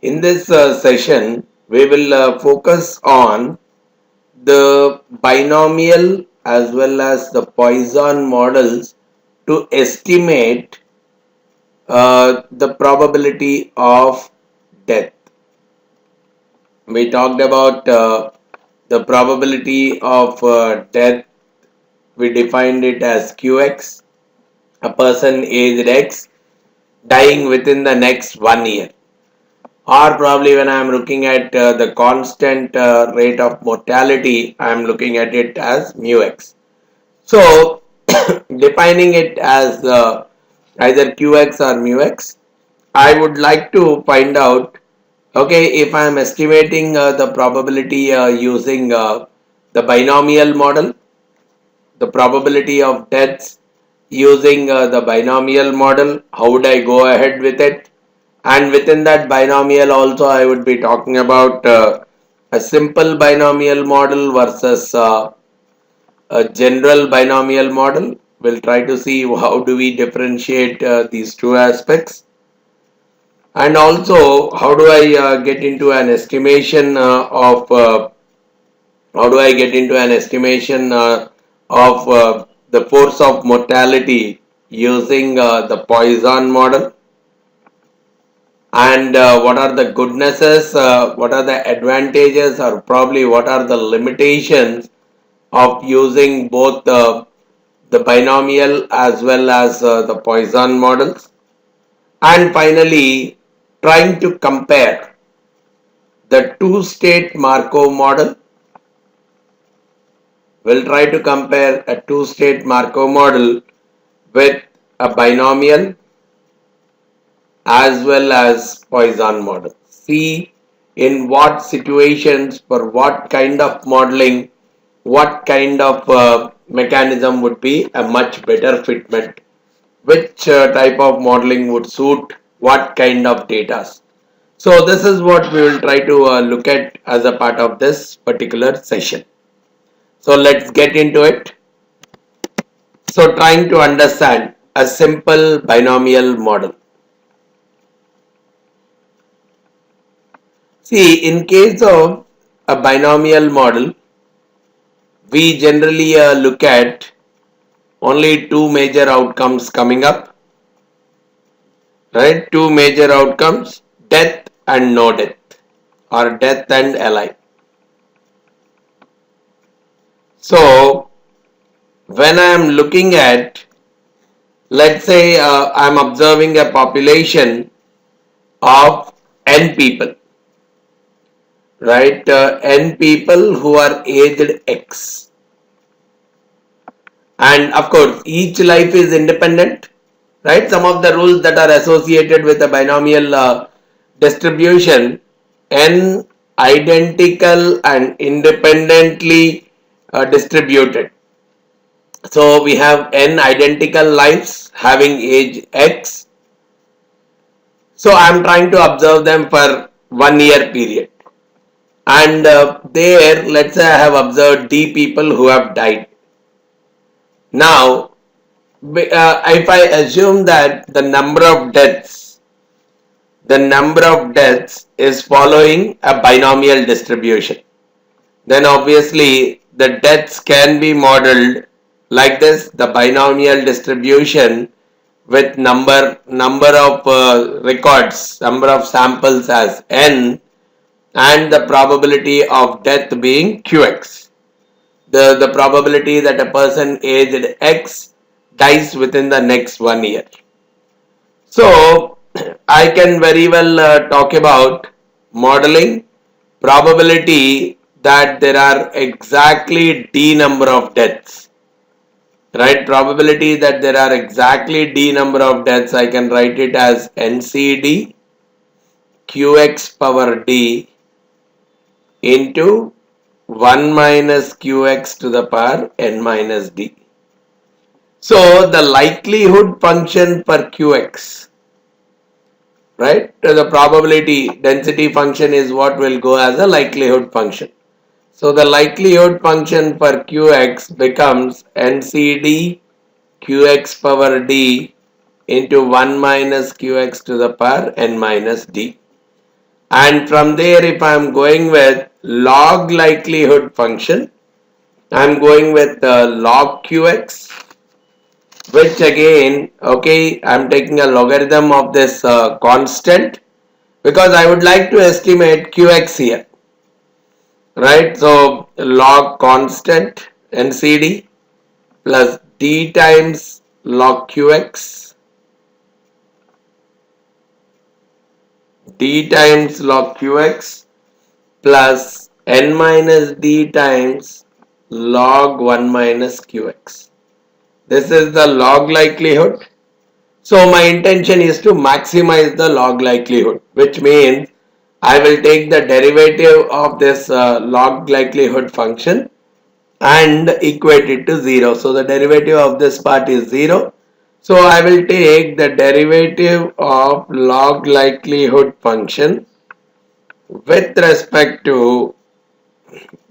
In this session, we will focus on the binomial as well as the Poisson models to estimate the probability of death. We talked about the probability of death. We defined it as QX, a person aged X dying within the next 1 year. Or probably when I am looking at the constant rate of mortality, I am looking at it as mu x. So defining it as either qx or mu x, I would like to find out, okay, if I am estimating the probability using the binomial model, the probability of deaths using the binomial model, how would I go ahead with it? And within that binomial also I would be talking about a simple binomial model versus a general binomial model. We'll try to see how do we differentiate these two aspects, and also how do I get into an estimation of how do I get into an estimation of the force of mortality using the Poisson model, and what are the goodnesses, what are the advantages, or probably what are the limitations of using both the binomial as well as the Poisson models, and finally trying to compare the two-state Markov model. We'll try to compare a two-state Markov model with a binomial as well as Poisson model. See in what situations, for what kind of modeling, what kind of mechanism would be a much better fitment, which type of modeling would suit what kind of data. So this is what we will try to look at as a part of this particular session. So let's get into it. So trying to understand a simple binomial model. See, in case of a binomial model, we generally look at only two major outcomes coming up, right? Two major outcomes, death and no death, or death and alive. So, when I am looking at, let's say I am observing a population of n people, right? N people who are aged X. And of course, each life is independent, right? Some of the rules that are associated with a binomial distribution, n identical and independently distributed. So we have n identical lives having age X. So I am trying to observe them for 1 year period. And there, let's say I have observed D people who have died. Now, if I assume that the number of deaths is following a binomial distribution, then obviously the deaths can be modeled like this: the binomial distribution with number of records, number of samples as n, and the probability of death being qx. The probability that a person aged X dies within the next 1 year. So I can very well talk about modeling probability that there are exactly D number of deaths. Right? Probability that there are exactly D number of deaths, I can write it as NCD QX power D into 1 minus qx to the power n minus d. So the likelihood function for qx, right? The probability density function is what will go as a likelihood function. So the likelihood function for qx becomes ncd qx power d into 1 minus qx to the power n minus d. And from there, if I'm going with log likelihood function, I'm going with log qx, which again, okay, I'm taking a logarithm of this constant because I would like to estimate qx here, right? So log constant NCD plus d times log qx, d times log qx plus n minus d times log 1 minus qx. This is the log likelihood. So my intention is to maximize the log likelihood, which means I will take the derivative of this log likelihood function and equate it to 0. So the derivative of this part is 0. So I will take the derivative of log likelihood function with respect to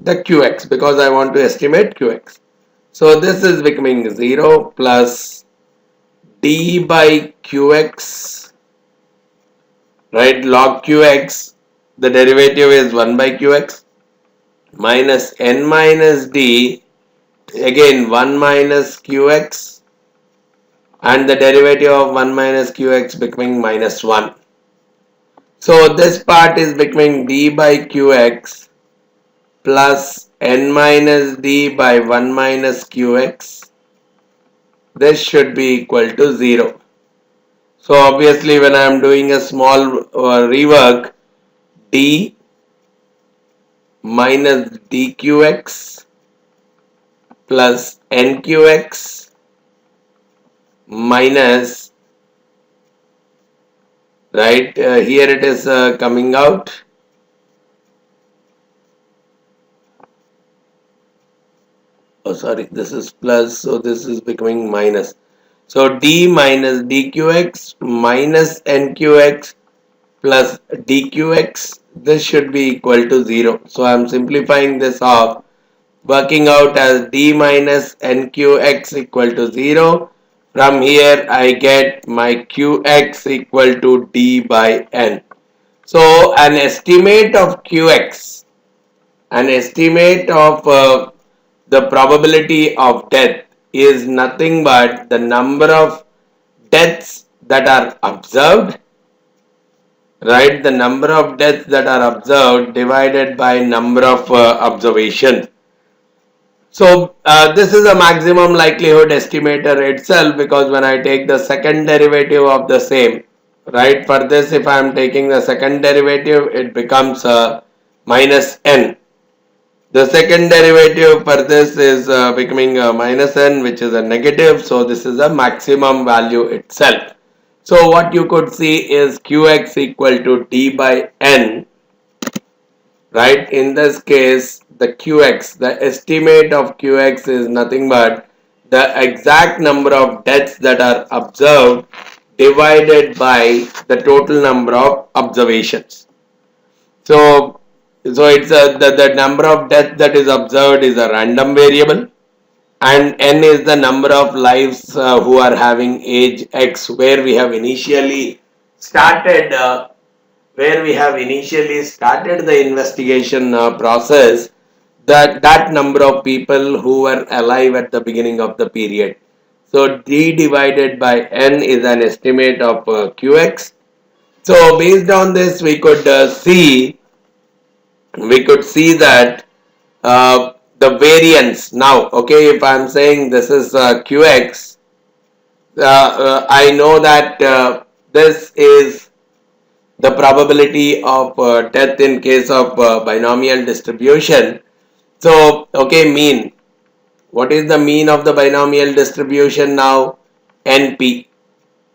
the qx because I want to estimate qx. So this is becoming 0 plus d by qx, right? Log qx, the derivative is 1 by qx minus n minus d, again 1 minus qx, and the derivative of 1 minus qx becoming minus 1. So this part is becoming d by qx plus n minus d by 1 minus qx. This should be equal to 0. So obviously when I am doing a small rework, d minus dqx plus nqx minus, right, here it is coming out, oh sorry, this is plus, so this is becoming minus. So d minus dqx minus nqx plus dqx, this should be equal to 0. So I am simplifying this off, working out as d minus nqx equal to 0. From here I get my qx equal to d by n. So an estimate of qx, an estimate of the probability of death is nothing but the number of deaths that are observed, right? The number of deaths that are observed divided by number of observations. So this is a maximum likelihood estimator itself because when I take the second derivative of the same, right, for this if I am taking the second derivative it becomes minus n. The second derivative for this is becoming minus n, which is a negative, so this is a maximum value itself. So what you could see is qx equal to d by n, right? In this case the qx, the estimate of qx is nothing but the exact number of deaths that are observed divided by the total number of observations. So it's the number of deaths that is observed is a random variable, and n is the number of lives who are having age x, where we have initially started the investigation process, that number of people who were alive at the beginning of the period. So d divided by n is an estimate of qx. So based on this we could see that the variance now, okay, if I'm saying this is qx, I know that this is the probability of death in case of binomial distribution. So okay, mean, what is the mean of the binomial distribution now? NP.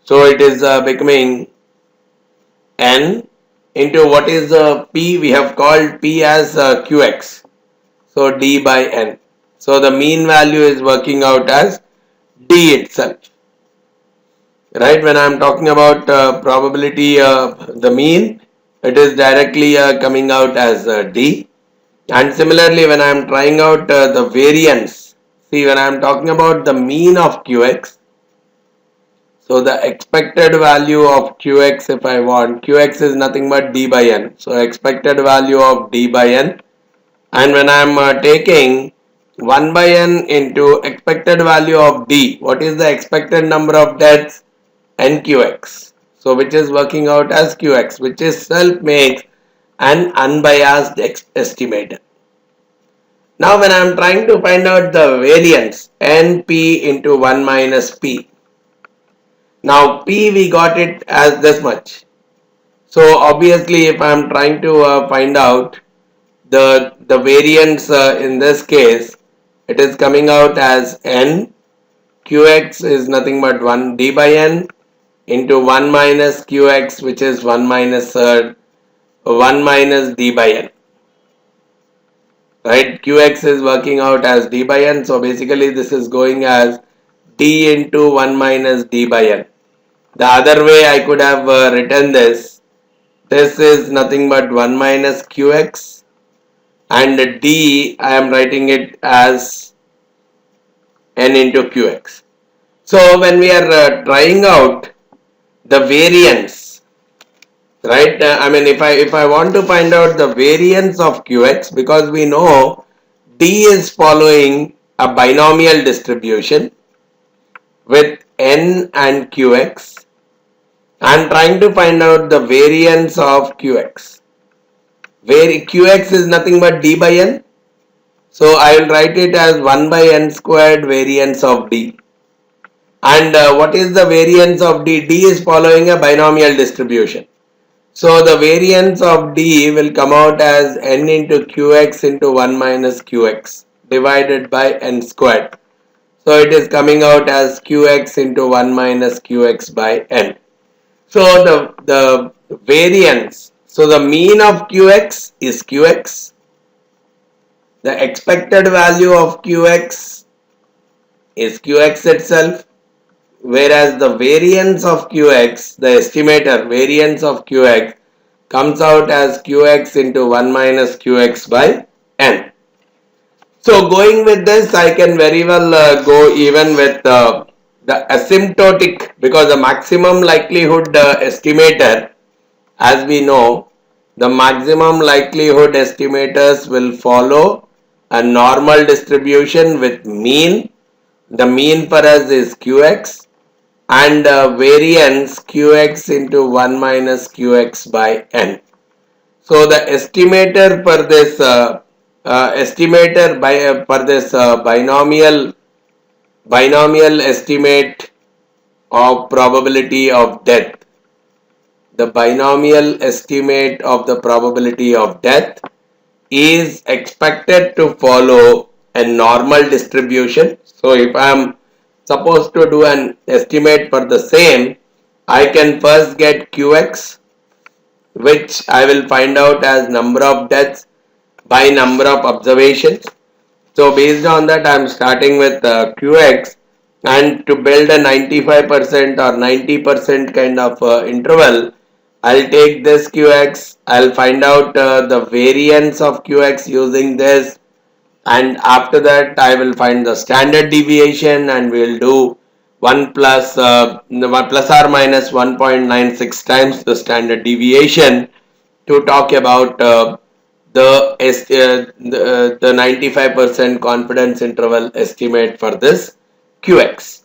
So it is becoming n into what is the p, we have called p as qx, so d by n. So the mean value is working out as d itself, right? When I am talking about probability, the mean, it is directly coming out as d. And similarly when I am trying out the variance, see when I am talking about the mean of qx, So the expected value of Qx, if I want, Qx is nothing but d by n. So expected value of d by n, and when I am taking 1 by n into expected value of d, what is the expected number of deaths? Nqx. So which is working out as Qx, which itself makes an unbiased estimator. Now when I am trying to find out the variance np into 1 minus p, now p we got it as this much. So obviously if I am trying to find out the variance in this case, it is coming out as n. Qx is nothing but 1 d by n into 1 minus Qx, which is 1 minus 1 minus d by n. Right, Qx is working out as d by n, so basically this is going as d into 1 minus d by n. The other way I could have written this is nothing but 1 minus Qx, and d I am writing it as n into Qx. So when we are trying out the variance, right, I mean if I want to find out the variance of Qx, because we know d is following a binomial distribution with n and Qx, I am trying to find out the variance of Qx, where Qx is nothing but d by n. So I will write it as 1 by n squared variance of d. And what is the variance of d? D is following a binomial distribution. So the variance of d will come out as n into Qx into 1 minus Qx divided by n squared. So it is coming out as Qx into 1 minus Qx by n. So the variance, so the mean of Qx is Qx. The expected value of Qx is Qx itself, whereas the variance of Qx, the estimator variance of Qx, comes out as Qx into 1 minus Qx by n. So going with this, I can very well go even with the asymptotic, because the maximum likelihood estimator, as we know, the maximum likelihood estimators will follow a normal distribution with mean. The mean for us is Qx, and variance Qx into 1 minus Qx by n. So the estimator for this for this binomial estimate of probability of death, the binomial estimate of the probability of death is expected to follow a normal distribution. So if I am supposed to do an estimate for the same, I can first get Qx, which I will find out as number of deaths by number of observations. So based on that, I am starting with Qx, and to build a 95% or 90% kind of interval, I'll take this Qx, I'll find out the variance of Qx using this, and after that I will find the standard deviation, and we'll do 1 plus or minus 1.96 times the standard deviation to talk about the 95% confidence interval estimate for this Qx.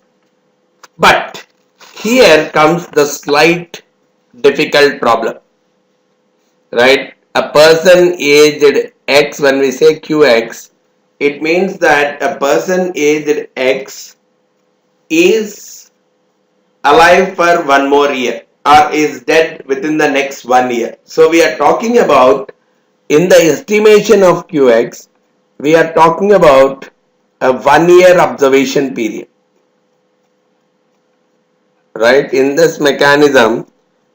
But here comes the slight difficult problem, right? A person aged X, when we say Qx, it means that a person aged X is alive for one more year or is dead within the next 1 year. So we are talking about, in the estimation of Qx, we are talking about a 1 year observation period. Right? In this mechanism,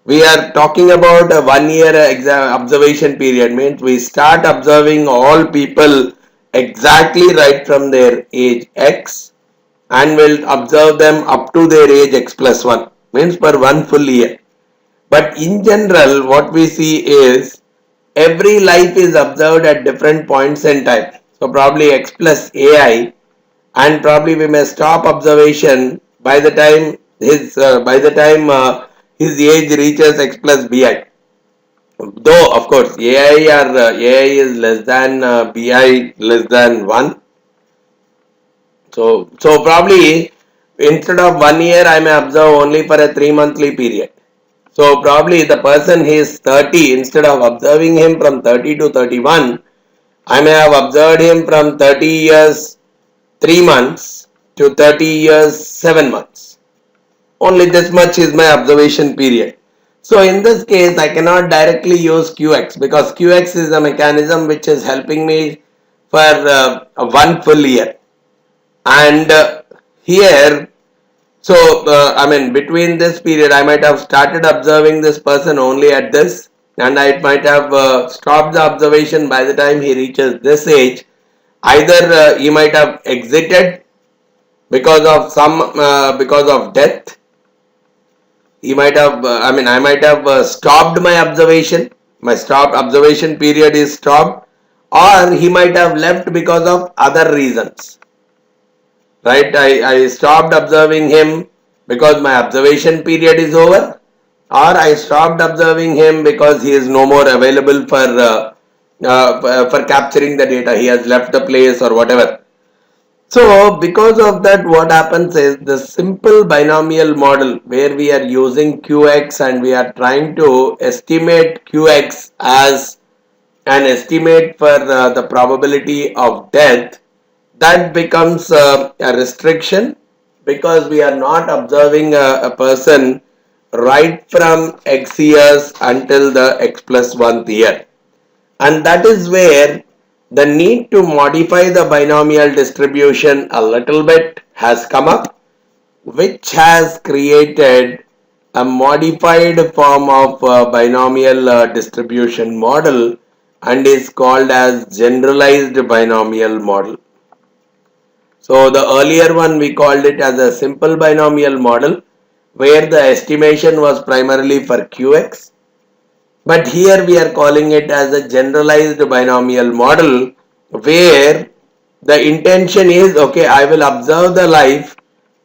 we are talking about a 1 year observation period. Means we start observing all people exactly right from their age X, and will observe them up to their age X plus 1. Means for 1 full year. But in general, what we see is every life is observed at different points in time. So probably X plus AI, and probably we may stop observation by the time His by the time his age reaches x plus bi. Though of course AI is less than bi less than 1. So probably instead of 1 year, I may observe only for a 3 monthly period. So probably the person he is 30, instead of observing him from 30 to 31, I may have observed him from 30 years 3 months to 30 years 7 months. Only this much is my observation period. So in this case, I cannot directly use QX because QX is a mechanism which is helping me for 1 full year. And here, so I mean, between this period, I might have started observing this person only at this, and I might have stopped the observation by the time he reaches this age. Either he might have exited because of death. He might have, I might have stopped my observation. My stopped observation period is stopped, or he might have left because of other reasons. Right? I stopped observing him because my observation period is over, or I stopped observing him because he is no more available for capturing the data. He has left the place or whatever. So because of that, what happens is the simple binomial model where we are using QX and we are trying to estimate QX as an estimate for the probability of death, that becomes a restriction because we are not observing a person right from x years until the x plus 1th year. And that is where the need to modify the binomial distribution a little bit has come up, which has created a modified form of binomial distribution model and is called as generalized binomial model. So the earlier one we called it as a simple binomial model where the estimation was primarily for QX, but here we are calling it as a generalized binomial model where the intention is, okay, I will observe the life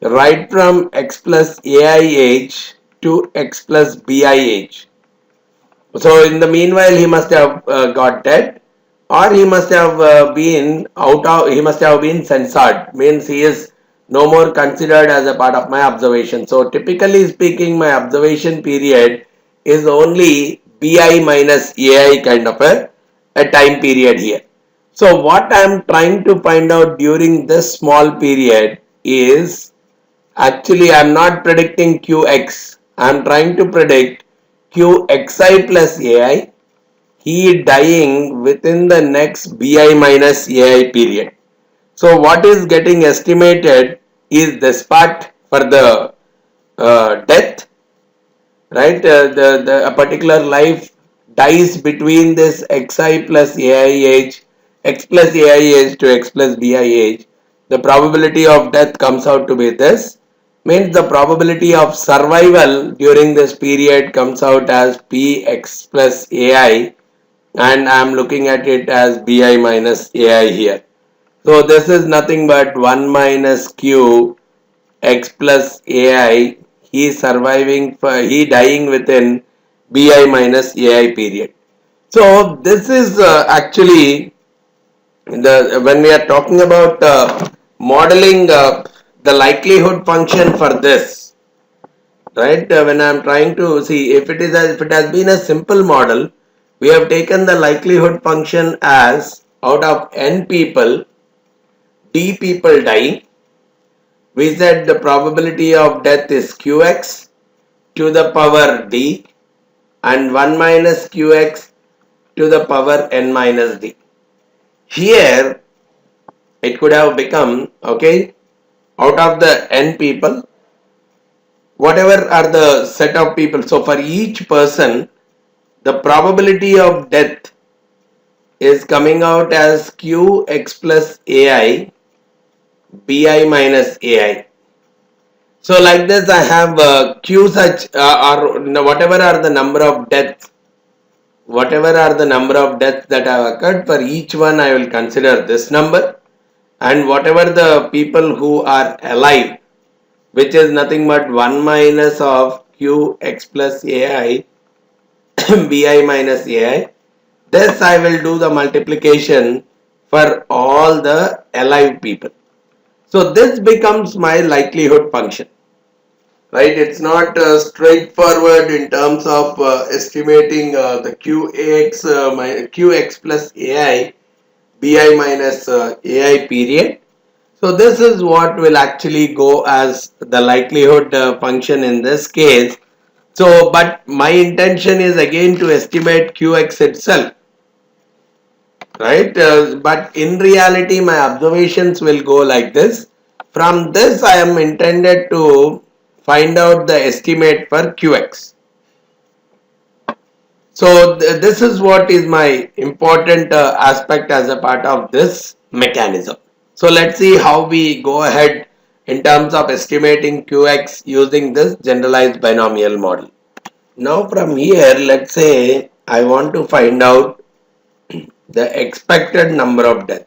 right from x plus ai age to x plus bi age. So in the meanwhile, he must have got dead, or he must have he must have been censored. Means he is no more considered as a part of my observation. So typically speaking, my observation period is only bi minus ai kind of a time period here. So what I am trying to find out during this small period is actually I am not predicting qx. I am trying to predict qxi plus ai, he dying within the next bi minus ai period. So what is getting estimated is this part for the death, right? A particular life dies between this xi plus ai age, x plus ai age to x plus bi age. The probability of death comes out to be this. Means the probability of survival during this period comes out as px plus ai, and I am looking at it as bi minus ai here. So this is nothing but 1 minus q x plus ai, he surviving for he dying within bi minus ai period. So this is actually the when we are talking about modeling the likelihood function for this, right? When I am trying to see if if it has been a simple model, we have taken the likelihood function as out of n people, d people dying. We said the probability of death is qx to the power d and 1 minus qx to the power n minus d. Here it could have become, okay, out of the n people, whatever are the set of people. So for each person, the probability of death is coming out as qx plus ai bi minus ai. So like this I have q such or whatever are the number of deaths, that have occurred, for each one I will consider this number, and whatever the people who are alive, which is nothing but 1 minus of Qx plus Ai Bi minus Ai. This I will do the multiplication for all the alive people. So this becomes my likelihood function, right? It's not straightforward in terms of estimating the Qx plus Ai Bi minus Ai period. So this is what will actually go as the likelihood function in this case. So, but my intention is again to estimate Qx itself, right? But in reality, my observations will go like this. From this, I am intended to find out the estimate for Qx. So, this is what is my important aspect as a part of this mechanism. So, let's see how we go ahead in terms of estimating Qx using this generalized binomial model. Now, from here, let's say I want to find out the expected number of deaths.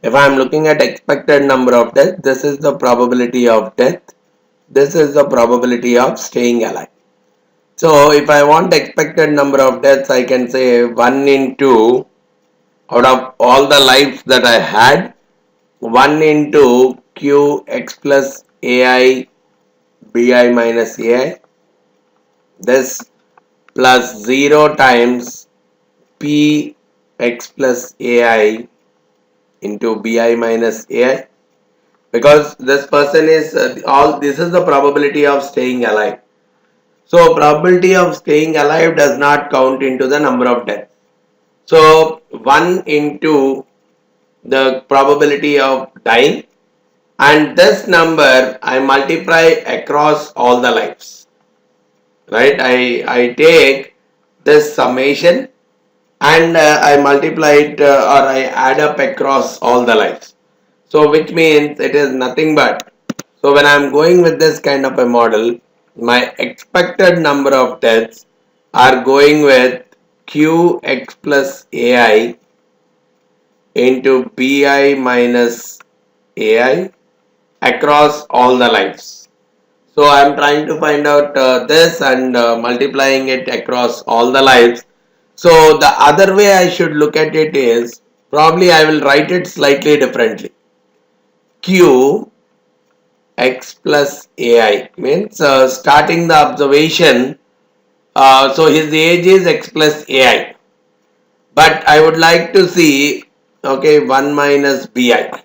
If I am looking at expected number of deaths, this is the probability of death. This is the probability of staying alive. So if I want expected number of deaths, I can say 1 into, out of all the lives that I had, 1 into Qx plus Ai Bi minus Ai. This plus 0 times P x plus Ai into Bi minus Ai, because this person is all this is the probability of staying alive. So probability of staying alive does not count into the number of deaths. So 1 into the probability of dying, and this number I multiply across all the lives, right? I take this summation and I multiply it or I add up across all the lives. So which means it is nothing but, so when I am going with this kind of a model, my expected number of deaths are going with Qx plus Ai into Bi minus Ai across all the lives. So I am trying to find out this and multiplying it across all the lives. So the other way I should look at it is, probably I will write it slightly differently. Q x plus ai means starting the observation. So his age is x plus ai, but I would like to see, okay, 1 minus bi.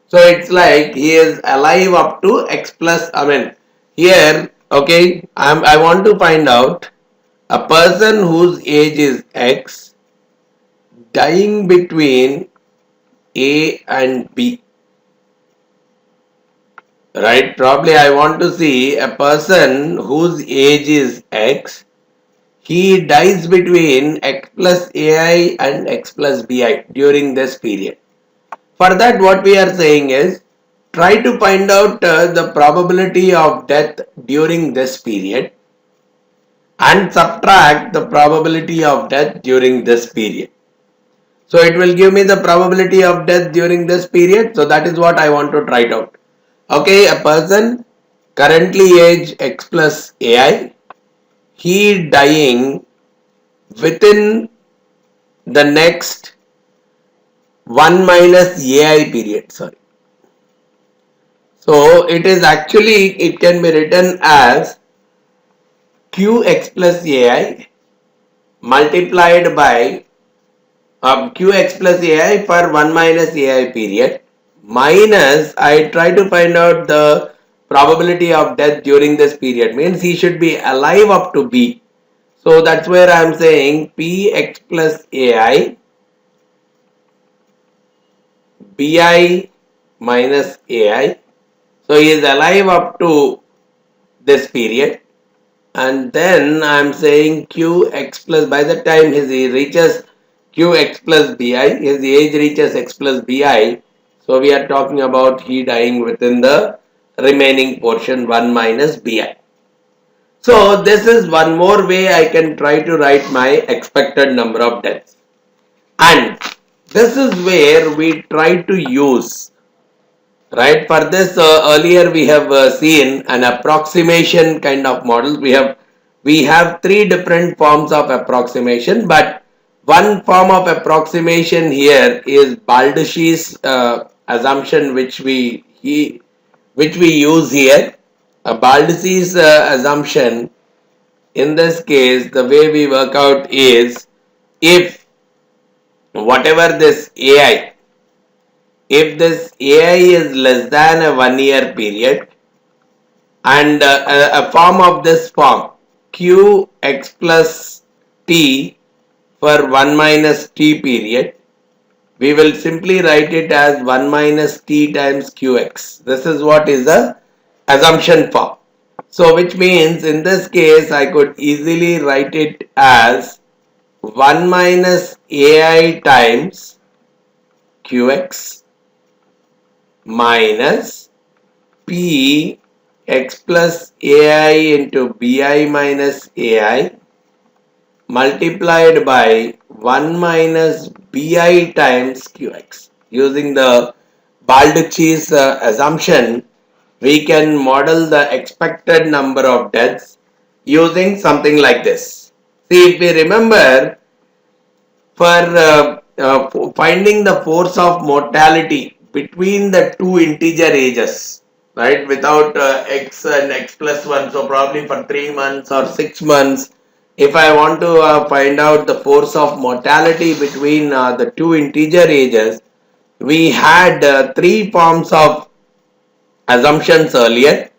So it's like he is alive up to x plus, I mean here, okay, I want to find out a person whose age is x dying between a and b, right? Probably I want to see a person whose age is x, he dies between x plus ai and x plus bi during this period. For that, what we are saying is, try to find out the probability of death during this period and subtract the probability of death during this period. So it will give me the probability of death during this period. So that is what I want to try it out. Okay, a person currently age x plus ai, he dying within the next 1 minus ai period, sorry. So it is actually, it can be written as Qx plus ai multiplied by Qx plus ai for 1 minus ai period, minus I try to find out the probability of death during this period, means he should be alive up to b. So that's where I am saying Px plus ai Bi minus ai. So he is alive up to this period, and then I am saying Qx plus, by the time he reaches Qx plus Bi, his age reaches x plus Bi. So we are talking about he dying within the remaining portion 1 minus Bi. So this is one more way I can try to write my expected number of deaths. And this is where we try to use right? For this, earlier we have seen an approximation kind of model. We have three different forms of approximation, but one form of approximation here is Baldacci's assumption, which we use here. Baldacci's assumption in this case, the way we work out is, if whatever this AI, if this AI is less than a 1 year period, and a form of this form q x plus t for 1 minus t period, we will simply write it as 1 minus t times qx. This is what is the assumption form. So which means in this case I could easily write it as 1 minus ai times qx minus p x plus ai into bi minus ai multiplied by 1 minus bi times qx. Using the Baldacci's assumption, we can model the expected number of deaths using something like this. See, if we remember, for finding the force of mortality between the two integer ages, right, without x and x plus 1, so probably for 3 months or 6 months, if I want to find out the force of mortality between the two integer ages, we had three forms of assumptions earlier.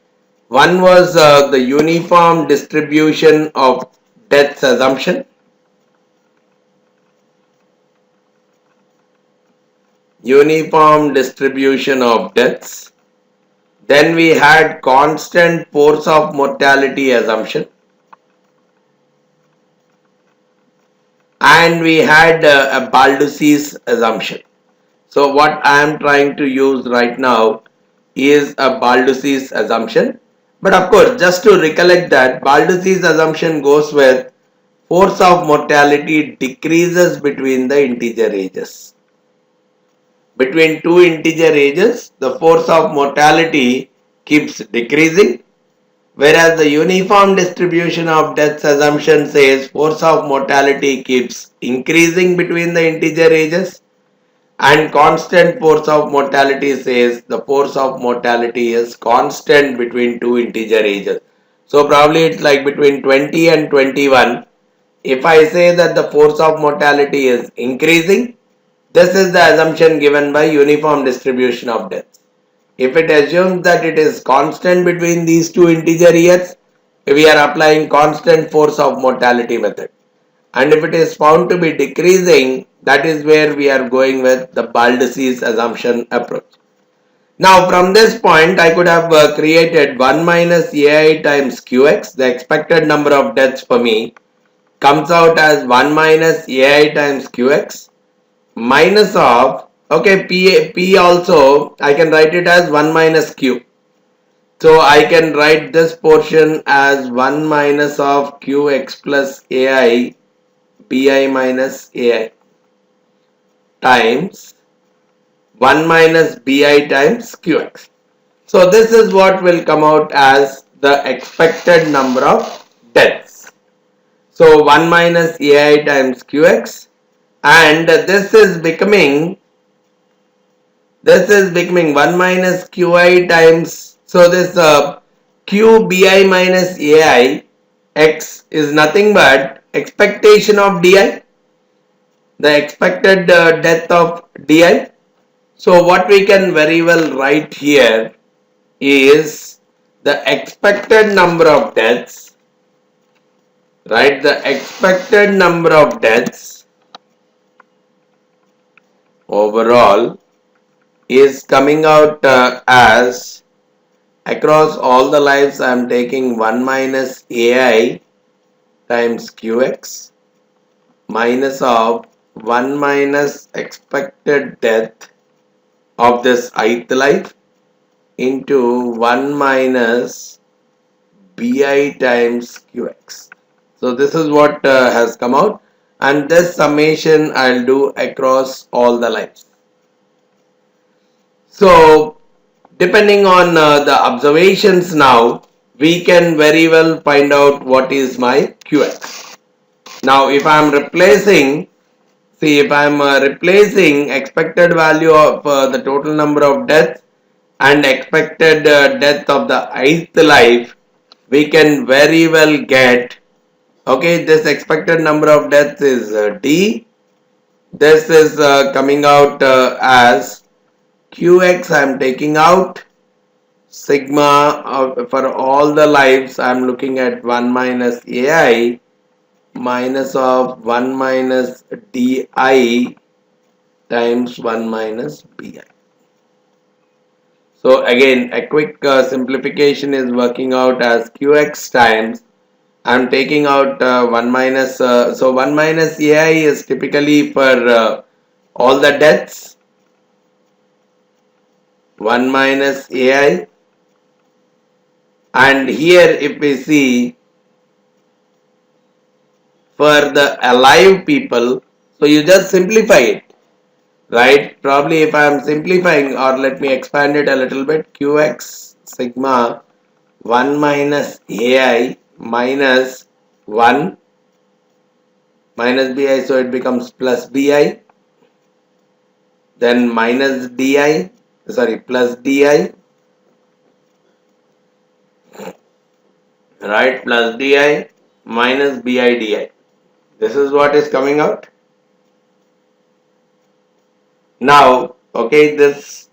One was the uniform distribution of deaths assumption. Uniform distribution of deaths. Then we had constant force of mortality assumption. And we had a Baldacci's assumption. So what I am trying to use right now is a Baldacci's assumption. But of course, just to recollect that Baldacci's assumption goes with force of mortality decreases between the integer ages. Between two integer ages, the force of mortality keeps decreasing, whereas the uniform distribution of deaths assumption says force of mortality keeps increasing between the integer ages, and constant force of mortality says the force of mortality is constant between two integer ages. So probably it's like between 20 and 21. If I say that the force of mortality is increasing, this is the assumption given by uniform distribution of deaths. If it assumes that it is constant between these two integer years, we are applying constant force of mortality method. And if it is found to be decreasing, that is where we are going with the Baldacci's assumption approach. Now from this point, I could have created 1 minus ai times qx. The expected number of deaths for me comes out as 1 minus ai times qx minus of, okay, p also I can write it as 1 minus q. So I can write this portion as 1 minus of qx plus ai bi minus ai times 1 minus bi times qx. So this is what will come out as the expected number of deaths. So 1 minus ai times qx, and this is becoming 1 minus qi times, so this q bi minus ai x is nothing but expectation of di, the expected death of di. So what we can very well write here is the expected number of deaths, right? The expected number of deaths overall is coming out as, across all the lives I am taking 1 minus ai times qx minus of 1 minus expected death of this ith life into 1 minus bi times qx. So this is what has come out, and this summation I'll do across all the lives. So Depending on the observations now, we can very well find out what is my QX. Now, if I am replacing, see if I am replacing expected value of the total number of deaths and expected death of the eighth life, we can very well get, okay, this expected number of deaths is D. This is coming out as QX. I am taking out sigma for all the lives. I am looking at 1 minus AI minus of 1 minus DI times 1 minus BI. So again, a quick simplification is working out as QX times. I'm taking out 1 minus, so 1 minus AI is typically for all the deaths. 1 minus AI, and here if we see for the alive people, so you just simplify it, right? Probably if I am simplifying, or let me expand it a little bit, QX sigma 1 minus AI minus 1 minus BI, so it becomes plus BI, then minus DI, sorry, plus DI, right, plus DI minus BI. This is what is coming out. Now, okay, this,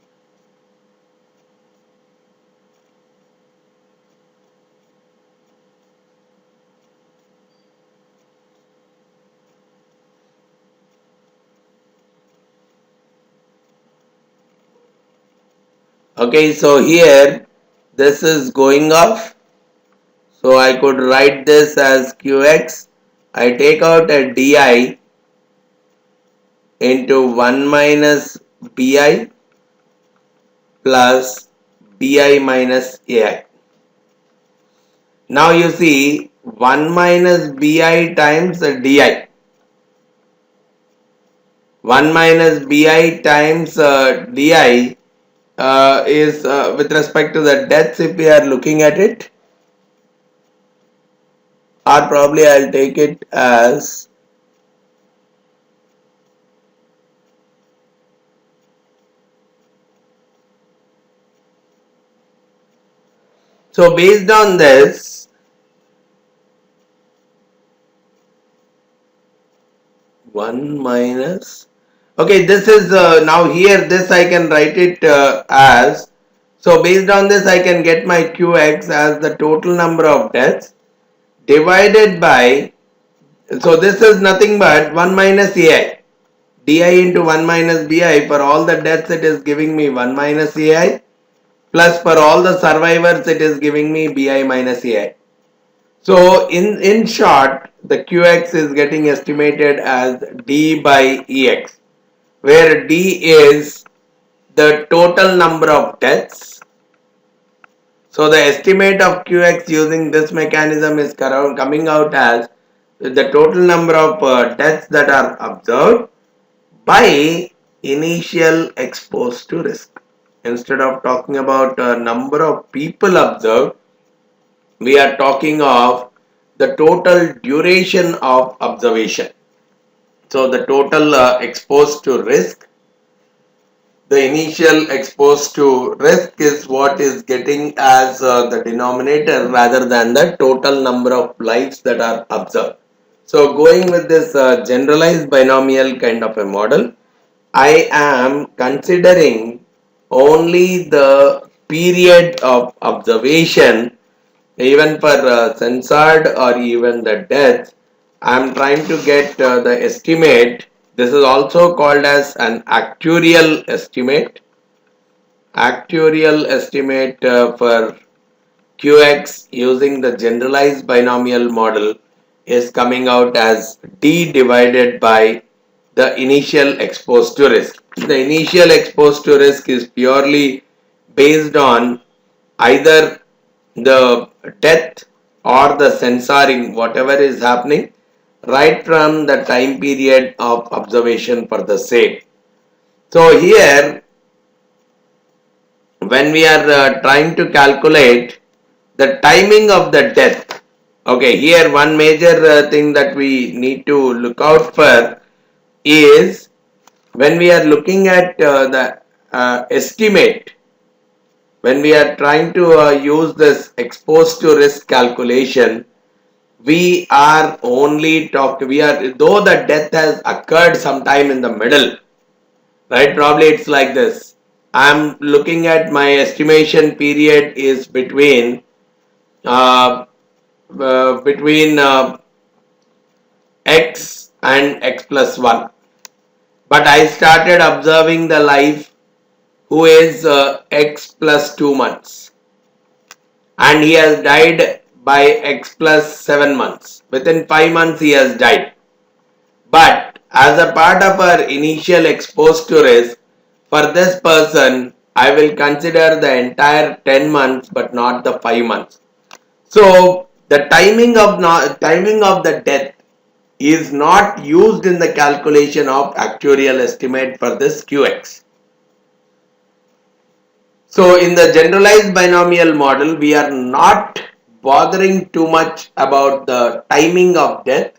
okay, so here this is going off. So I could write this as QX. I take out a DI into 1 minus BI plus BI minus AI. Now you see 1 minus BI times DI. 1 minus BI times DI is with respect to the deaths if we are looking at it, or probably I'll take it as so based on this 1 minus, okay, this is now here this I can write it as, so based on this I can get my QX as the total number of deaths divided by, so this is nothing but 1 minus AI, DI into 1 minus BI, for all the deaths it is giving me 1 minus AI, plus for all the survivors it is giving me BI minus AI. So in short, the QX is getting estimated as D by EX, where D is the total number of deaths. So the estimate of QX using this mechanism is coming out as the total number of deaths that are observed by initial exposed to risk. Instead of talking about number of people observed, we are talking of the total duration of observation. So the total exposed to risk, the initial exposed to risk is what is getting as the denominator rather than the total number of lives that are observed. So going with this generalized binomial kind of a model, I am considering only the period of observation, even for censored or even the death. I am trying to get the estimate. This is also called as an actuarial estimate. Actuarial estimate for QX using the generalized binomial model is coming out as D divided by the initial exposed to risk. The initial exposed to risk is purely based on either the death or the censoring, whatever is happening right from the time period of observation for the same. So here when we are trying to calculate the timing of the death. Okay, here one major thing that we need to look out for is when we are looking at the estimate, when we are trying to use this exposed to risk calculation, we are only though the death has occurred sometime in the middle, right? Probably it's like this. I'm looking at my estimation period is uh, between x and x plus 1. But I started observing the life who is x plus 2 months, and he has died by x plus 7 months. Within 5 months he has died. But as a part of our initial exposed to risk, for this person, I will consider the entire 10 months but not the 5 months. So the timing of the death is not used in the calculation of actuarial estimate for this QX. So in the generalized binomial model, we are not bothering too much about the timing of death.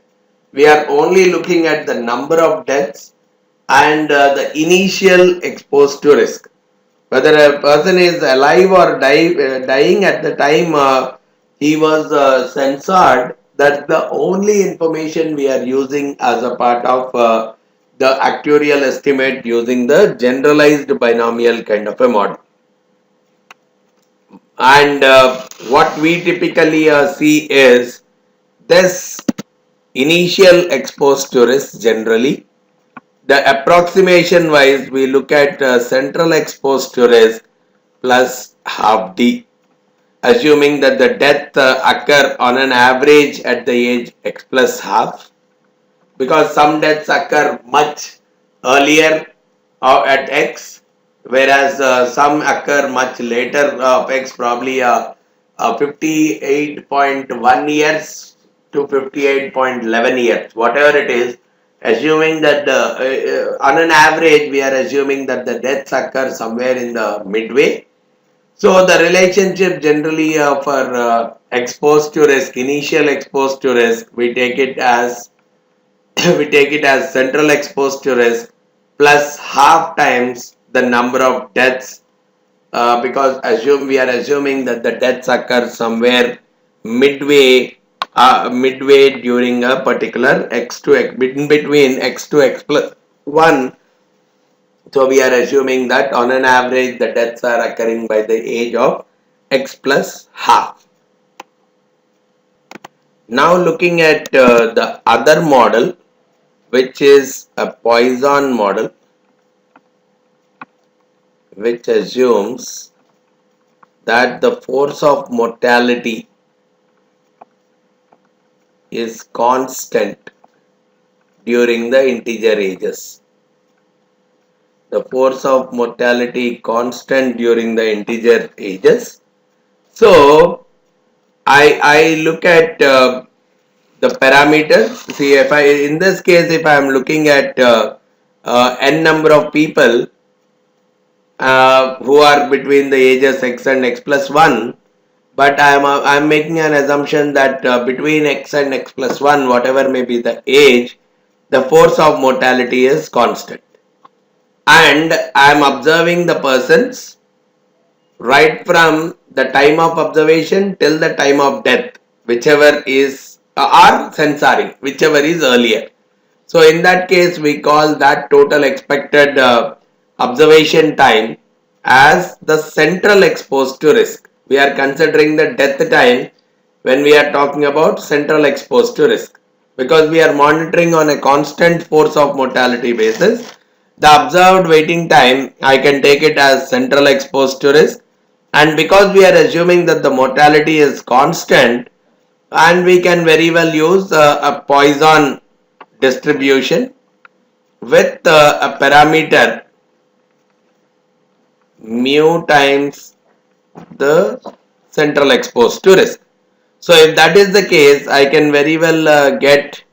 We are only looking at the number of deaths and the initial exposed to risk. Whether a person is alive or dying at the time he was censored, that's the only information we are using as a part of the actuarial estimate using the generalized binomial kind of a model. And what we typically see is this initial exposed to risk generally. The approximation wise, we look at central exposed to risk plus half D, assuming that the death occur on an average at the age x plus half, because some deaths occur much earlier at x, whereas some occur much later of x, probably 58.1 years to 58.11 years, whatever it is, assuming that on an average we are assuming that the deaths occur somewhere in the midway. So the relationship generally for exposed to risk, initial exposed to risk, we take it as we take it as central exposed to risk plus half times the number of deaths, because we are assuming that the deaths occur somewhere midway during a particular x to x, between x to x plus 1. So we are assuming that on an average the deaths are occurring by the age of x plus half. Now looking at the other model, which is a Poisson model, which assumes that the force of mortality is constant during the integer ages. The force of mortality constant during the integer ages. So I look at the parameters. See, if I in this case, if I am looking at n number of people who are between the ages x and x plus 1, but I am making an assumption that between x and x plus 1, whatever may be the age, the force of mortality is constant, and I am observing the persons right from the time of observation till the time of death, whichever is or censoring, whichever is earlier. So in that case, we call that total expected observation time as the central exposed to risk. We are considering the death time when we are talking about central exposed to risk, because we are monitoring on a constant force of mortality basis. The observed waiting time, I can take it as central exposed to risk, and because we are assuming that the mortality is constant, and we can very well use a Poisson distribution with a parameter mu times the central exposed to risk. So if that is the case, I can very well get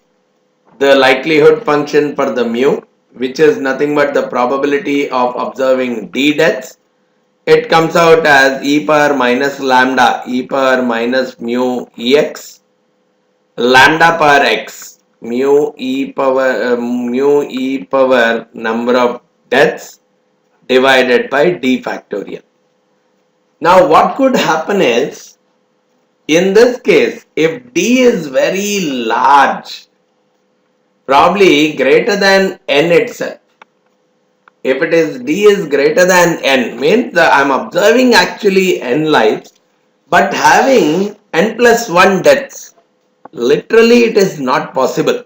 the likelihood function for the mu, which is nothing but the probability of observing d deaths, it comes out as e power minus lambda e power minus mu ex lambda power x mu e power number of deaths divided by d factorial. Now what could happen is, in this case, if d is very large, probably greater than n itself, if it is d is greater than n, means I'm observing actually n lives but having n plus 1 deaths. Literally it is not possible,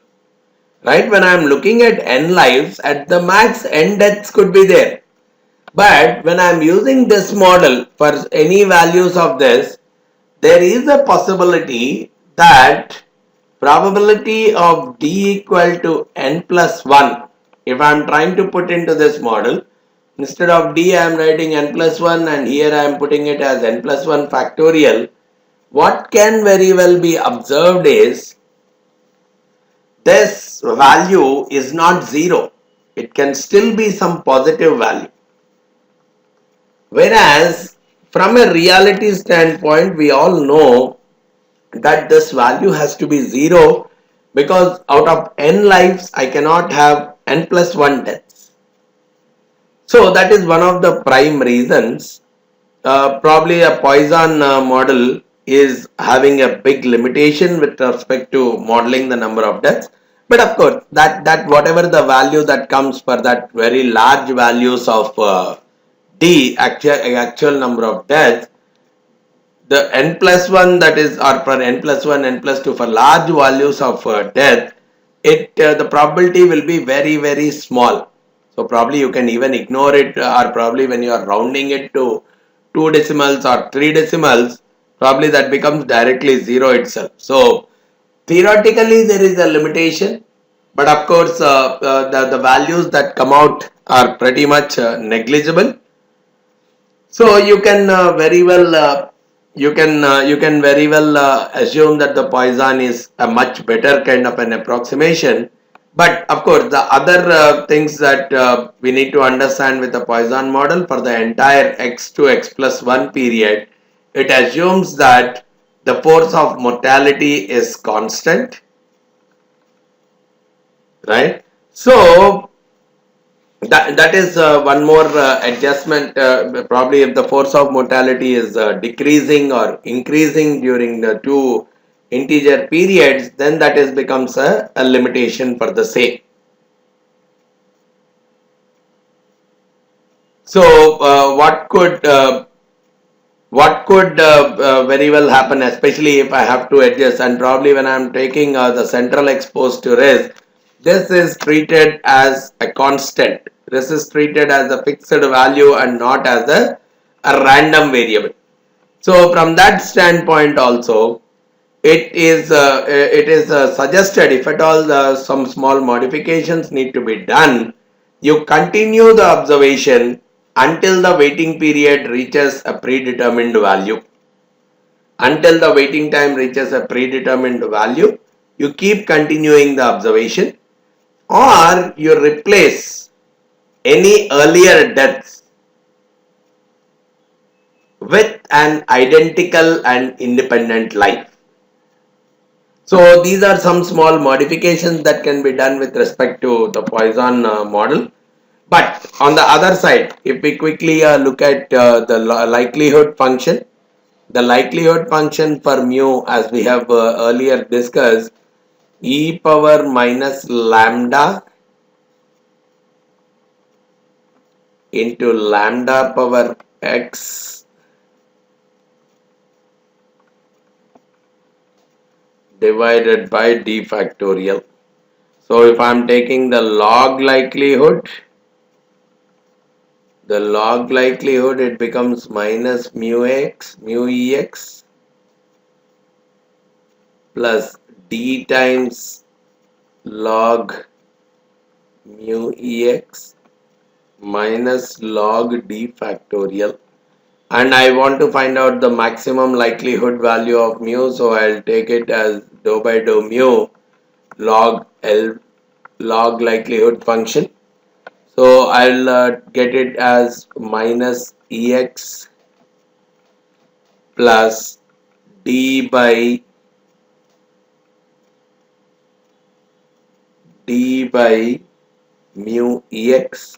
right? When I'm looking at n lives, at the max n deaths could be there, but when I'm using this model for any values of this, there is a possibility that probability of d equal to n plus 1, if I'm trying to put into this model, instead of d I am writing n plus 1 and here I am putting it as n plus 1 factorial. What can very well be observed is, this value is not 0. It can still be some positive value. Whereas from a reality standpoint, we all know that this value has to be 0, because out of n lives I cannot have n plus 1 deaths. So that is one of the prime reasons. Probably a Poisson model is having a big limitation with respect to modeling the number of deaths. But of course, that whatever the value that comes for that very large values of d, actual number of deaths, the n plus 1, that is, or for n plus 1 n plus 2, for large values of death, the probability will be very small. So probably you can even ignore it, or probably when you are rounding it to 2 decimals or 3 decimals, probably that becomes directly 0 itself. So theoretically there is a limitation, but of course the values that come out are pretty much negligible. So you can very well you can very well assume that the Poisson is a much better kind of an approximation. But of course, the other things that we need to understand with the Poisson model, for the entire x to x plus 1 period, it assumes that the force of mortality is constant, right? So that is one more adjustment. Probably if the force of mortality is decreasing or increasing during the two integer periods, then that is becomes a limitation for the same. So what could very well happen, especially if I have to adjust, and probably when I am taking the central exposed to risk, this is treated as a constant. This is treated as a fixed value and not as a random variable. So from that standpoint also, it is suggested, if at all some small modifications need to be done, you continue the observation until the waiting period reaches a predetermined value. Until the waiting time reaches a predetermined value, you keep continuing the observation, or you replace any earlier deaths with an identical and independent life. So these are some small modifications that can be done with respect to the Poisson model. But on the other side, if we quickly look at the likelihood function, the likelihood function for mu, as we have earlier discussed, e power minus lambda into lambda power x divided by d factorial. So if I am taking the log likelihood, it becomes minus mu ex plus d times log mu ex minus log d factorial, and I want to find out the maximum likelihood value of mu, so I'll take it as dou by dou mu log L log likelihood function. So I'll get it as minus Ex plus d by mu Ex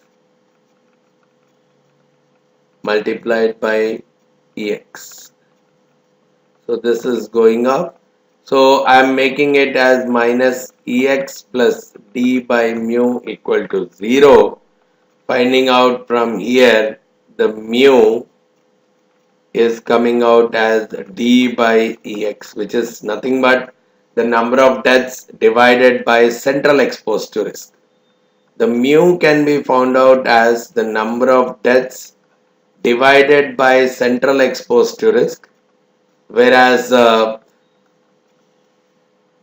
multiplied by Ex. So this is going up. So I'm making it as minus Ex plus d by mu equal to 0. Finding out from here the mu is coming out as d by Ex, which is nothing but the number of deaths divided by central exposed to risk. The mu can be found out as the number of deaths divided by central exposed to risk, whereas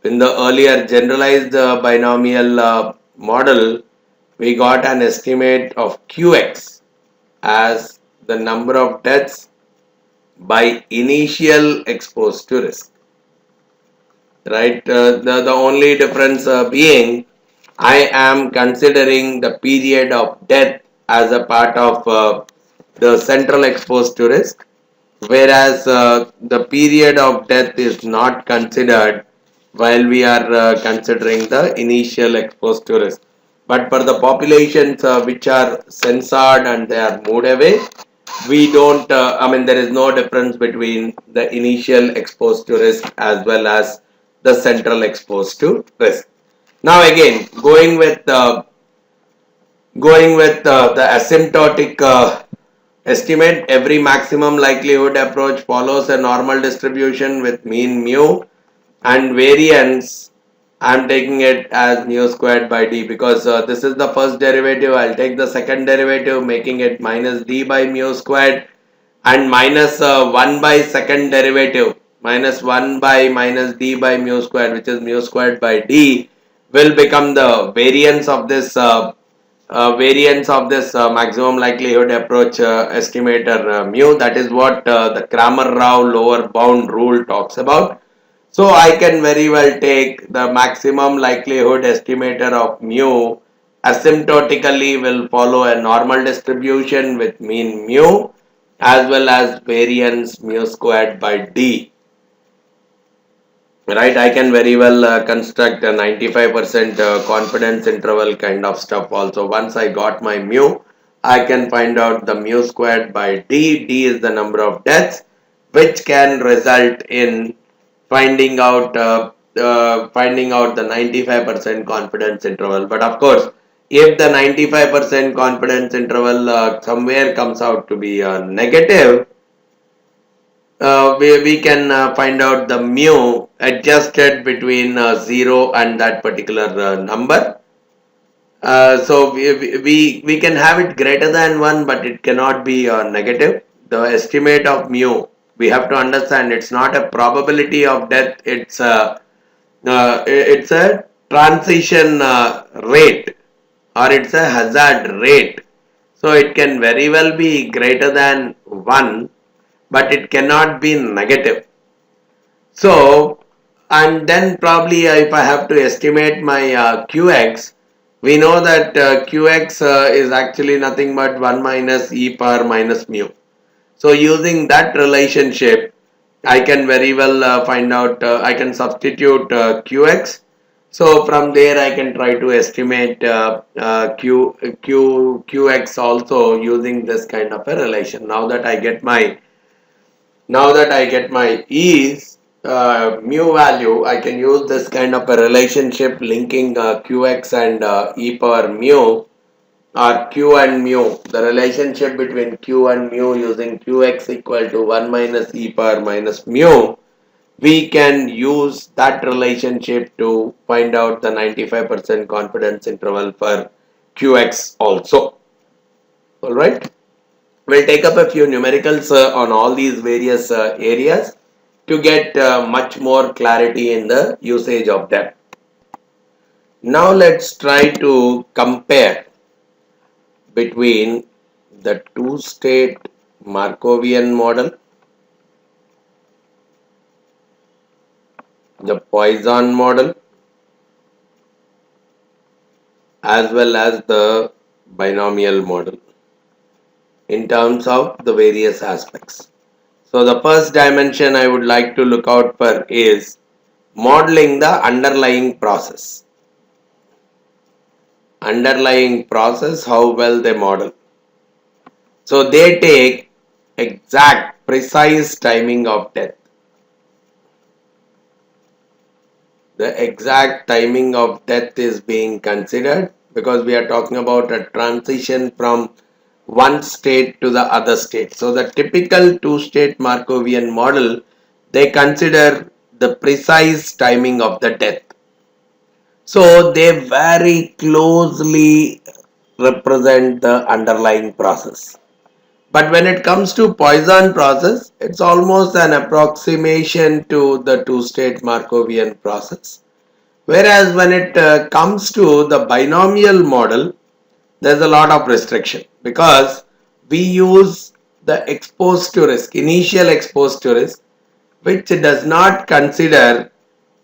in the earlier generalized binomial model, we got an estimate of Qx as the number of deaths by initial exposed to risk. Right? The only difference being I am considering the period of death as a part of the central exposed to risk, whereas the period of death is not considered while we are considering the initial exposed to risk. But for the populations which are censored and they are moved away, we don't, there is no difference between the initial exposed to risk as well as the central exposed to risk. Now again, going with the asymptotic estimate, every maximum likelihood approach follows a normal distribution with mean mu and variance. I'm taking it as mu squared by d because this is the first derivative. I'll take the second derivative, making it minus d by mu squared, and minus 1 by second derivative, minus 1 by minus d by mu squared, which is mu squared by d, will become the variance of this maximum likelihood approach estimator mu. That is what the Kramer-Rao lower bound rule talks about. So I can very well take the maximum likelihood estimator of mu asymptotically will follow a normal distribution with mean mu as well as variance mu squared by d. Right, I can very well construct a 95% confidence interval kind of stuff also. Once I got my mu, I can find out the mu squared by d. D is the number of deaths, which can result in finding out the 95% confidence interval. But of course, if the 95% confidence interval somewhere comes out to be negative, we can find out the mu adjusted between 0 and that particular number. So we can have it greater than 1, but it cannot be negative. The estimate of mu, we have to understand it's not a probability of death, it's a transition rate, or it's a hazard rate. So it can very well be greater than 1, but it cannot be negative. So, and then probably if I have to estimate my Qx, we know that Qx is actually nothing but 1 minus e power minus mu. So using that relationship, I can very well find out, I can substitute Qx. So from there I can try to estimate Qx also using this kind of a relation. Now that I get my E's mu value, I can use this kind of a relationship linking Qx and e power mu, or Q and mu. The relationship between Q and mu using Qx equal to 1 minus e power minus mu. We can use that relationship to find out the 95% confidence interval for Qx also. Alright. We'll take up a few numericals on all these various areas to get much more clarity in the usage of them. Now let's try to compare between the two-state Markovian model, the Poisson model, as well as the binomial model in terms of the various aspects. So the first dimension I would like to look out for is modeling the underlying process. Underlying process, how well they model. So they take exact, precise timing of death. The exact timing of death is being considered because we are talking about a transition from one state to the other state. So the typical two-state Markovian model, they consider the precise timing of the death. So they very closely represent the underlying process. But when it comes to Poisson process, it's almost an approximation to the two-state Markovian process. Whereas when it comes to the binomial model, there's a lot of restriction because we use the exposed to risk, initial exposed to risk, which does not consider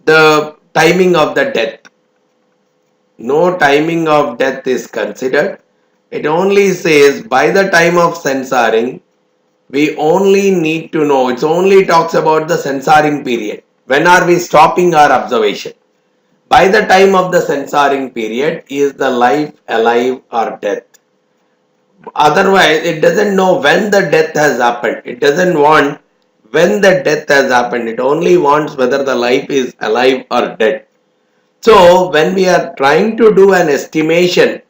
the timing of the death. No timing of death is considered. It only says by the time of censoring, we only need to know, it only talks about the censoring period. When are we stopping our observation? By the time of the censoring period, is the life alive or death? Otherwise, it doesn't know when the death has happened. It doesn't want when the death has happened. It only wants whether the life is alive or dead. So, when we are trying to do an estimation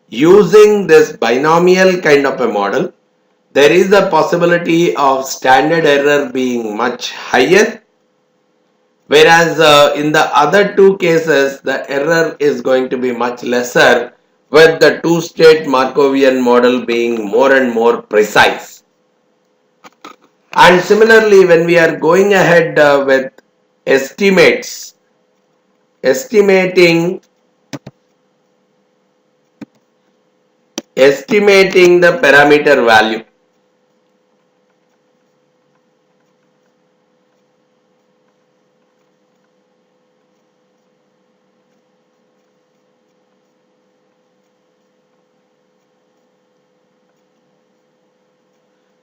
using this binomial kind of a model, there is a possibility of standard error being much higher, whereas in the other two cases the error is going to be much lesser, with the two-state Markovian model being more and more precise. And similarly, when we are going ahead with estimating the parameter value,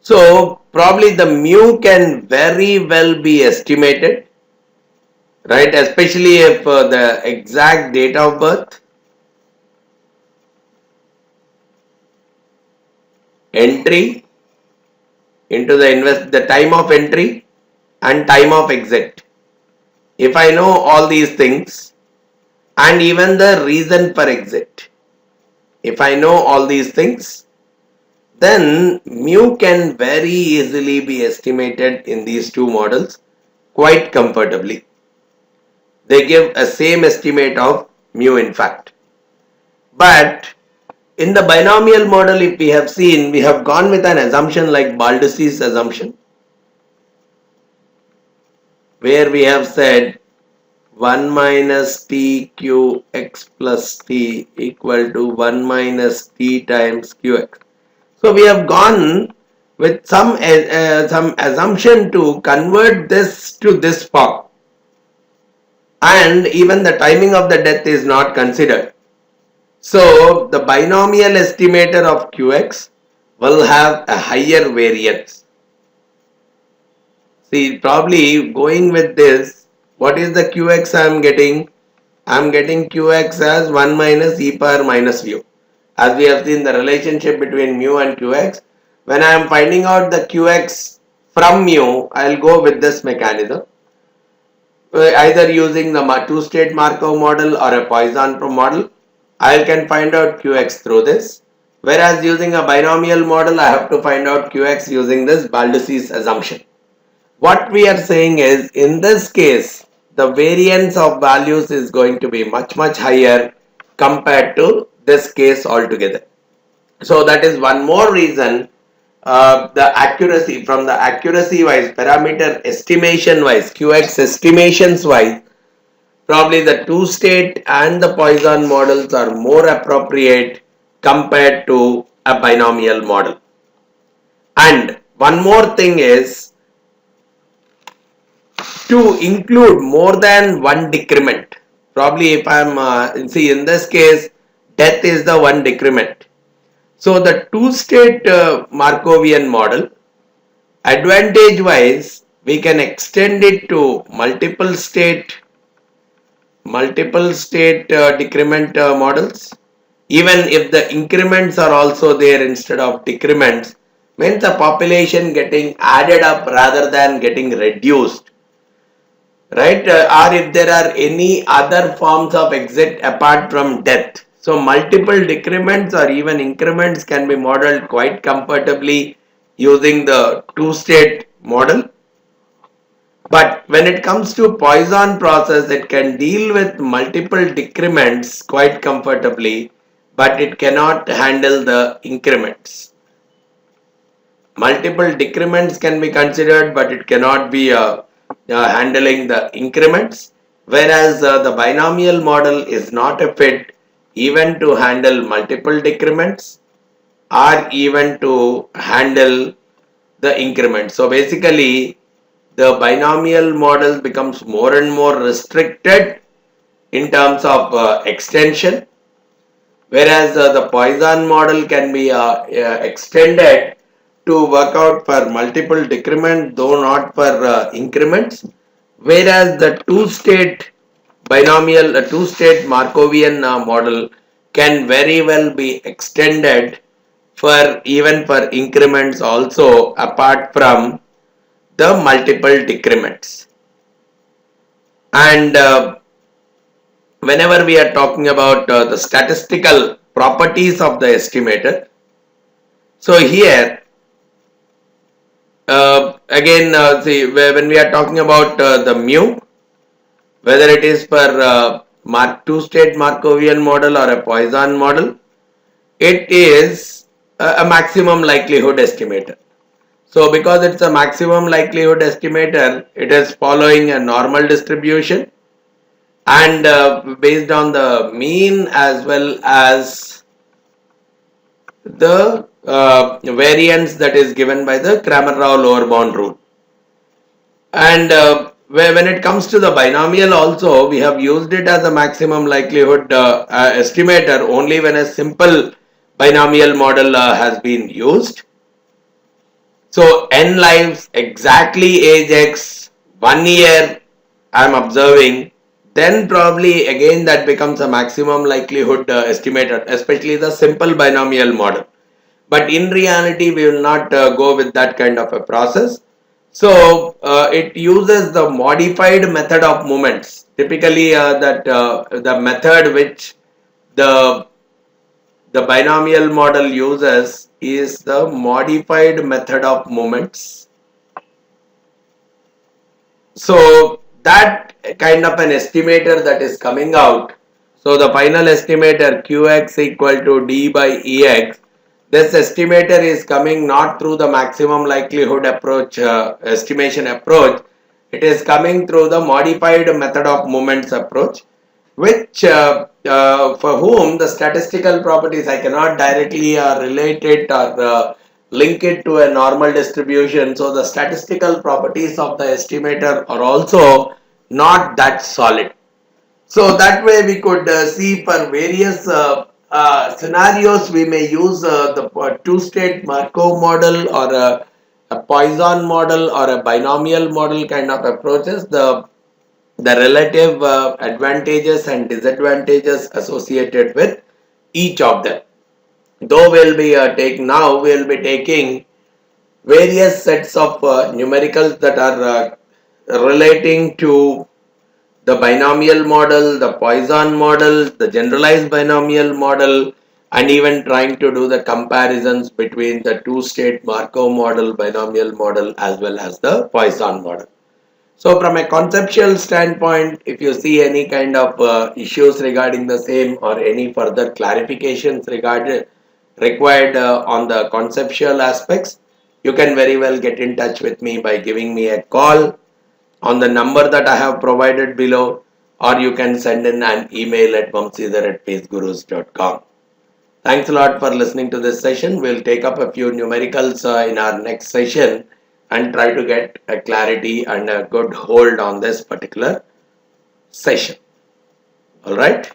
so probably the mu can very well be estimated, right? Especially if the exact date of birth, entry into the time of entry and time of exit. If I know all these things and even the reason for exit, if I know all these things, then mu can very easily be estimated in these two models quite comfortably. They give a same estimate of mu in fact. But in the binomial model, if we have seen, we have gone with an assumption like Baldus's assumption, where we have said 1 minus t q x plus t equal to 1 minus t times qx. So we have gone with some assumption to convert this to this form, and even the timing of the death is not considered. So the binomial estimator of qx will have a higher variance. See, probably going with this, what is the qx I am getting? I am getting qx as 1 minus e power minus mu. As we have seen the relationship between mu and qx, when I am finding out the qx from mu, I will go with this mechanism. Either using the two-state Markov model or a Poisson model, I can find out qx through this. Whereas using a binomial model, I have to find out qx using this Baldus's assumption. What we are saying is, in this case, the variance of values is going to be much higher compared to this case altogether. So that is one more reason the accuracy, from the accuracy wise, parameter estimation wise, qx estimations wise, probably the two-state and the Poisson models are more appropriate compared to a binomial model. And one more thing is to include more than one decrement. Probably if I'm, see in this case, death is the one decrement. So the two-state Markovian model, advantage wise, we can extend it to multiple state decrement models. Even if the increments are also there instead of decrements, means the population getting added up rather than getting reduced, right? Or if there are any other forms of exit apart from death. So multiple decrements or even increments can be modeled quite comfortably using the two-state model. But when it comes to Poisson process, it can deal with multiple decrements quite comfortably, but it cannot handle the increments. Multiple decrements can be considered, but it cannot be handling the increments. Whereas the binomial model is not a fit even to handle multiple decrements or even to handle the increments. So basically, the binomial model becomes more and more restricted in terms of extension, whereas the Poisson model can be extended to work out for multiple decrements, though not for increments, whereas the two-state Markovian model can very well be extended for even for increments also apart from the multiple decrements. And whenever we are talking about the statistical properties of the estimator, so here again see when we are talking about the mu, whether it is for two-state Markovian model or a Poisson model, it is a maximum likelihood estimator. So because it's a maximum likelihood estimator, it is following a normal distribution, and based on the mean as well as the variance that is given by the Cramer-Rao lower bound rule. And when it comes to the binomial also, we have used it as a maximum likelihood estimator only when a simple binomial model has been used. So n lives exactly age x, 1 year I am observing, then probably again that becomes a maximum likelihood estimator, especially the simple binomial model. But in reality, we will not go with that kind of a process. So it uses the modified method of moments. Typically, the method which the binomial model uses is the modified method of moments. So that kind of an estimator that is coming out. So the final estimator Qx equal to d by Ex. This estimator is coming not through the maximum likelihood approach, estimation approach. It is coming through the modified method of moments approach, which for whom the statistical properties I cannot directly relate it or link it to a normal distribution. So the statistical properties of the estimator are also not that solid. So that way we could see for various scenarios we may use the two-state Markov model or a Poisson model or a binomial model kind of approaches. The relative advantages and disadvantages associated with each of them. Though we'll be taking various sets of numericals that are relating to the binomial model, the Poisson model, the generalized binomial model, and even trying to do the comparisons between the two-state Markov model, binomial model, as well as the Poisson model. So from a conceptual standpoint, if you see any kind of issues regarding the same or any further clarifications required on the conceptual aspects, you can very well get in touch with me by giving me a call on the number that I have provided below, or you can send in an email at vamsidhar@peacegurus.com. Thanks a lot for listening to this session. We'll take up a few numericals in our next session and try to get a clarity and a good hold on this particular session. All right.